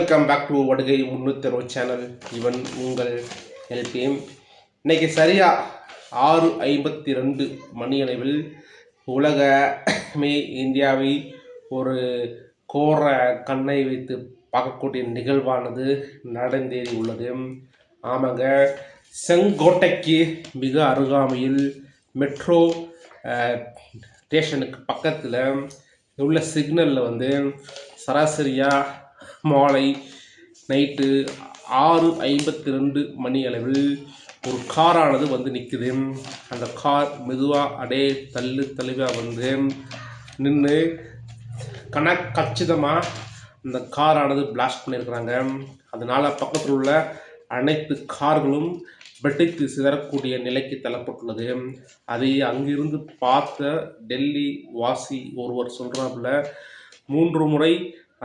Welcome back to வடுகை 360 channel. இவன் உங்கள் எல்பிஎம். இன்னைக்கு சரியா 6:52 மணி அளவில் உலகமே இந்தியாவை ஒரு கோர கண்ணை வைத்து பார்க்கக்கூடிய நிகழ்வானது நடந்தேறி உள்ளது. ஆமாங்க, செங்கோட்டைக்கு மிக அருகாமையில் மெட்ரோ ஸ்டேஷனுக்கு பக்கத்தில் உள்ள சிக்னலில் சராசரியாக மாலை நைட்டு 6:52 மணி அளவில் ஒரு காரானது நிற்குது. அந்த கார் மெதுவாக தள்ளுவாக நின்று கச்சிதமாக அந்த காரானது பிளாஸ்ட் பண்ணியிருக்கிறாங்க. அதனால் பக்கத்தில் உள்ள அனைத்து கார்களும் வெடித்து சிதறக்கூடிய நிலைக்கு தள்ளப்பட்டுள்ளது. அதை அங்கிருந்து பார்த்த டெல்லி வாசி ஒருவர் சொல்கிறாப்புல, 3 முறை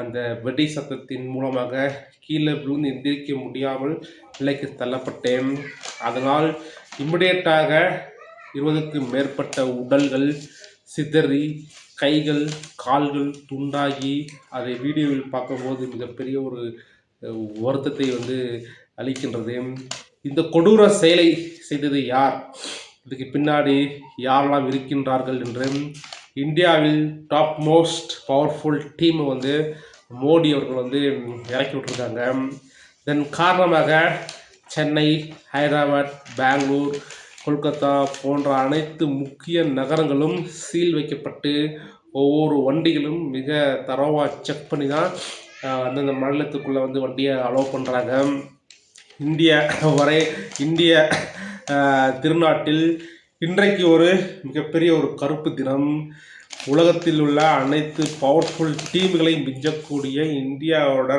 அந்த வெடி சத்தத்தின் மூலமாக கீழே விழுந்து எந்திரிக்க முடியாமல் நிலைக்கு தள்ளப்பட்டேன். அதனால் இம்மிடியட்டாக 20க்கும் மேற்பட்ட உடல்கள் சிதறி கைகள் கால்கள் துண்டாகி அதை வீடியோவில் பார்க்கும்போது மிகப்பெரிய ஒரு வருத்தத்தை அளிக்கின்றது. இந்த கொடூர செயலை செய்தது யார், இதுக்கு பின்னாடி யாரெல்லாம் இருக்கின்றார்கள் என்று இந்தியாவில் top most powerful team Modi அவர்கள் இறக்கி விட்டுருக்காங்க. இதன் காரணமாக சென்னை, ஹைதராபாத், பெங்களூர், கொல்கத்தா போன்ற அனைத்து முக்கிய நகரங்களும் சீல் வைக்கப்பட்டு ஒவ்வொரு வண்டிகளும் மிக தரவாக செக் பண்ணி தான் அந்தந்த மாநிலத்துக்குள்ளே வண்டியை அலோவ் பண்ணுறாங்க. இந்திய திருநாட்டில் இன்றைக்கு ஒரு மிகப்பெரிய ஒரு கருப்பு தினம். உலகத்தில் உள்ள அனைத்து பவர்ஃபுல் டீம்களையும் மிஞ்சக்கூடிய இந்தியாவோட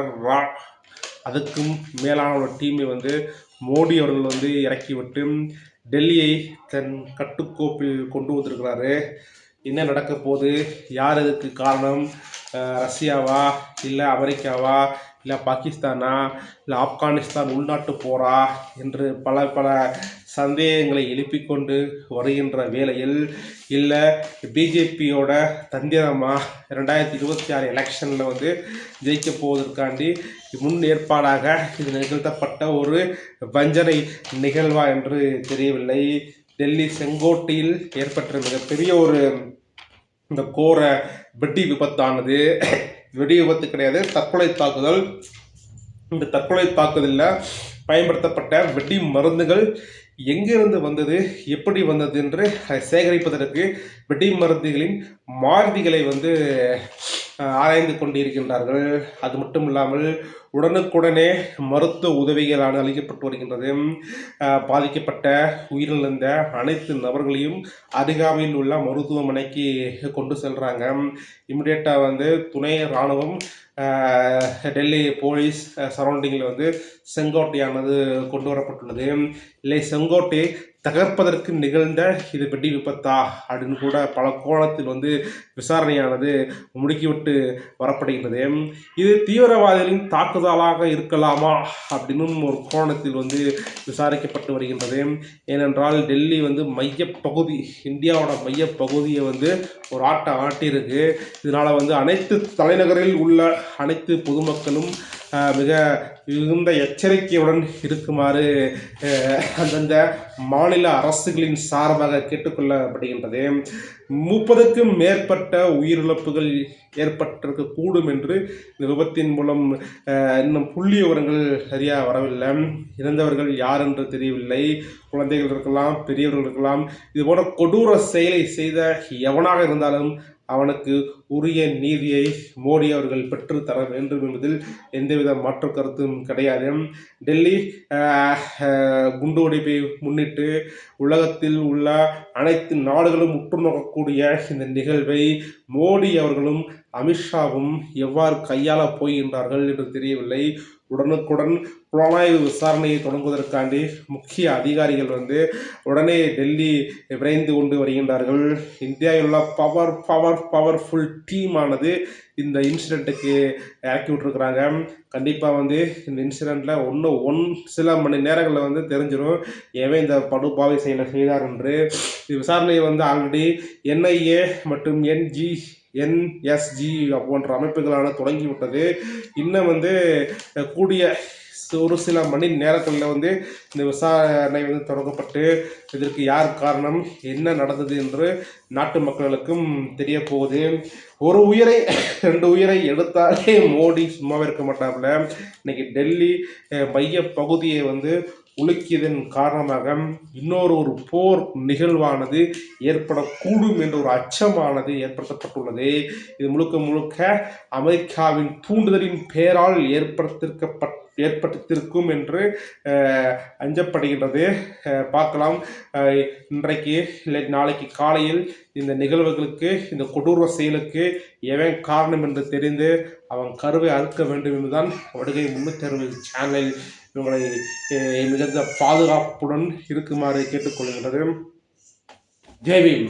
அதுக்கும் மேலான ஒரு டீமை மோடி அவர்கள் இறக்கிவிட்டு டெல்லியை தன் கட்டுக்கோப்பில் கொண்டு வந்திருக்கிறாரு. என்ன நடக்க போகுது, யார் இதுக்கு காரணம், ரஷ்யாவா இல்லை அமெரிக்காவா இல்லை பாகிஸ்தானா இல்லை ஆப்கானிஸ்தான் உள்நாட்டு போரா என்று பல சந்தேகங்களை எழுப்பிக்கொண்டு வருகின்ற வேளையில், இல்லை பிஜேபியோட தந்திரமாக 2026 எலெக்ஷனில் ஜெயிக்க போவதற்காண்டி முன் ஏற்பாடாக இது நிகழ்த்தப்பட்ட ஒரு வஞ்சனை நிகழ்வா என்று தெரியவில்லை. டெல்லி செங்கோட்டையில் ஏற்பட்ட மிகப்பெரிய ஒரு இந்த கோர வெடி விபத்தானது வெடி விபத்து கிடையாது, தற்கொலை தாக்குதல். இந்த தற்கொலை தாக்குதலில் பயன்படுத்தப்பட்ட வெடி மருந்துகள் எங்கிருந்து வந்தது, எப்படி வந்தது என்று சேகரிப்பதற்கு வெடி மருந்துகளின் மாருதிகளை ஆராய்ந்து கொண்டிருக்கின்றார்கள். அது மட்டும் இல்லாமல் உடனுக்குடனே மருத்துவ உதவிகளான அளிக்கப்பட்டு வருகின்றது. பாதிக்கப்பட்ட உயிரிழந்த அனைத்து நபர்களையும் அருகாமையில் உள்ள மருத்துவமனைக்கு கொண்டு செல்கிறாங்க. இமிடியேட்டாக துணை இராணுவம், டெல்லி போலீஸ் சரௌண்டிங்கில் செங்கோட்டையானது கொண்டு வரப்பட்டுள்ளது. இல்லை செங்கோட்டை தகர்ப்பதற்கு நிகழ்ந்த இது வெடி விபத்தா அப்படின்னு கூட பல கோணத்தில் விசாரணையானது முடுக்கிவிட்டு வரப்படுகிறது. இது தீவிரவாதிகளின் தாக்குதலாக இருக்கலாமா அப்படின்னு ஒரு கோணத்தில் விசாரிக்கப்பட்டு வருகின்றது. ஏனென்றால் டெல்லி மையப்பகுதி, இந்தியாவோட மையப்பகுதியை ஒரு ஆட்டியிருக்கு. இதனால் அனைத்து தலைநகரில் உள்ள அனைத்து பொதுமக்களும் மிகுந்த எச்சரிக்கையுடன் இருக்குமாறு அந்தந்த மாநில அரசுகளின் சார்பாக கேட்டுக்கொள்ளப்படுகின்றது. 30க்கும் மேற்பட்ட உயிரிழப்புகள் ஏற்பட்டிருக்கக்கூடும் என்று இந்த விபத்தின் மூலம் இன்னும் புள்ளி விவரங்கள் சரியாக வரவில்லை. இறந்தவர்கள் யார் என்று தெரியவில்லை. குழந்தைகள் இருக்கலாம், பெரியவர்கள் இருக்கலாம். இது போன்ற கொடூர செயலை செய்த எவனாக இருந்தாலும் அவனுக்கு உரிய நீதியை மோடி அவர்கள் பெற்று தர வேண்டும் என்பதில் எந்தவித மாற்று கருத்தும் கிடையாது. டெல்லி குண்டுவெடிப்பை முன்னிட்டு உலகத்தில் உள்ள அனைத்து நாடுகளும் உற்று நோக்கக்கூடிய இந்த நிகழ்வை மோடி அவர்களும் அமித்ஷாவும் எவ்வாறு கையாள போகின்றார்கள் என்று தெரியவில்லை. உடனுக்குடன் புலனாய்வு விசாரணையை தொடங்குவதற்காண்டி முக்கிய அதிகாரிகள் உடனே டெல்லி விரைந்து கொண்டு வருகின்றார்கள். இந்தியாவில் உள்ள பவர்ஃபுல் டீமானது இந்த இன்சிடெண்ட்டுக்கு இறக்கி விட்டுருக்குறாங்க. கண்டிப்பாக இந்த இன்சிடெண்ட்டில் சில மணி நேரங்களில் தெரிஞ்சிடும் எவன் இந்த படுபாவை செய்தார் என்று. விசாரணையை ஆல்ரெடி NIA மற்றும் NGA NSG போன்ற அமைப்புகளான தொடங்கிவிட்டது. இன்னும் கூடிய ஒரு சில மணி நேரங்களில் இந்த விசாரணை தொடங்கப்பட்டு இதற்கு யார் காரணம், என்ன நடந்தது என்று நாட்டு மக்களுக்கும் தெரிய போகுது. ஒரு உயிரை 2 உயிரை எடுத்தாலே மோடி சும்மாவே இருக்க மாட்டாப்புல. இன்னைக்கு டெல்லி மைய பகுதியை உலுக்கியதன் காரணமாக இன்னொரு போர் நிகழ்வானது ஏற்படக்கூடும் என்ற ஒரு அச்சமானது ஏற்படுத்தப்பட்டுள்ளது. இது முழுக்க முழுக்க அமெரிக்காவின் தூண்டுதலின் பெயரால் ஏற்படுத்தியிருக்கும் என்று அஞ்சப்படுகின்றது. பார்க்கலாம். இன்றைக்கு இல்லை நாளைக்கு காலையில் இந்த நிகழ்வுகளுக்கு, இந்த கொடூர செயலுக்கு எவன் காரணம் என்று தெரிந்து அவன் கருவை அறுக்க வேண்டும் என்றுதான் வடுகை 360 சேனலில் இவங்களை மிகுந்த பாதுகாப்புடன் இருக்குமாறு கேட்டுக்கொள்கின்றது. ஜெய் பீம்.